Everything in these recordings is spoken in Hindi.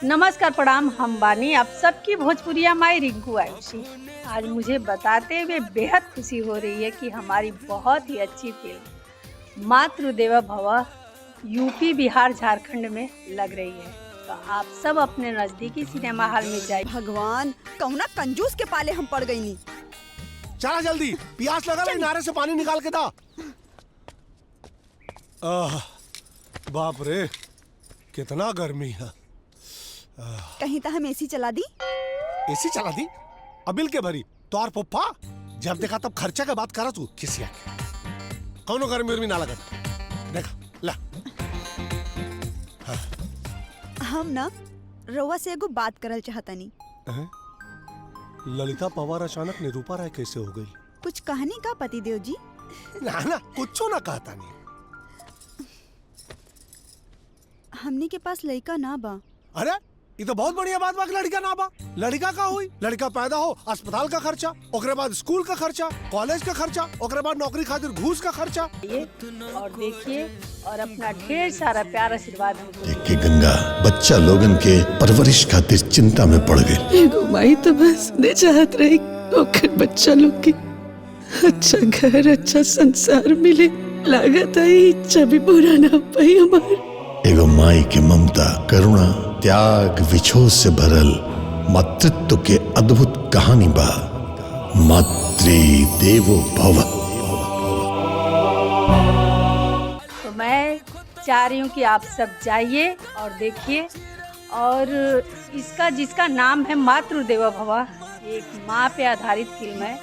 नमस्कार प्रणाम, हम बानी आप सबकी भोजपुरिया माई रिंकू आयुषी। आज मुझे बताते हुए बेहद खुशी हो रही है कि हमारी बहुत ही अच्छी फिल्म मातृदेवो भव यूपी, बिहार, झारखंड में लग रही है। तो आप सब अपने नज़दीकी सिनेमा हॉल में जाइए। भगवान कौना कंजूस के पाले हम पड़ गई नी। चला जल्दी, प्यास लगा, नारे से पानी निकाल के दा। बाप रे, कितना गर्मी है। कहीं तो हम एसी चला दी। एसी चला दी? अबिल के भरी तो और पप्पा जब देखा तब खर्चा का बात करा तू किसी आके। कौनो गर्मी उर्मी ना लगा देखा ला। हम ना रउआ से एगो बात करल चाहतनी। ललिता पवार अचानक निरूपा राय कैसे हो गई? कुछ कहानी का पति देव जी? ना कुछ ना कहता नहीं। हमनी के पास लड़का ना बा। अरे ये तो बहुत बढ़िया बात बा कि लड़का ना बा। लड़का का हुई? लड़का पैदा हो, अस्पताल का खर्चा, ओकरे बाद स्कूल का खर्चा, कॉलेज का खर्चा, ओकरे बाद नौकरी खातिर घूस का खर्चा। और देखिए और अपना ढेर सारा प्यार आशीर्वाद देख के गंगा बच्चा लोगन के परवरिश खातिर चिंता में पड़ गई। एगो माई तो बस दे चाहत रही ओकर बच्चा लोग के अच्छा घर, अच्छा संसार मिले। लागत आई इच्छा भी पूरा ना पाई हमार। एगो माई के ममता, करुणा, त्याग, विछोह से भरल मातृत्व के अद्भुत कहानी बा मातृदेवो भव। तो मैं चाह रही हूँ कि आप सब जाइए और देखिए। और इसका जिसका नाम है मातृदेवो भव, एक माँ पे आधारित फिल्म है।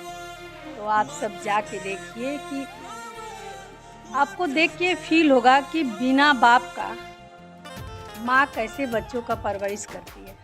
तो आप सब जाके देखिए कि आपको देख के फील होगा कि बिना बाप का माँ कैसे बच्चों का परवरिश करती है।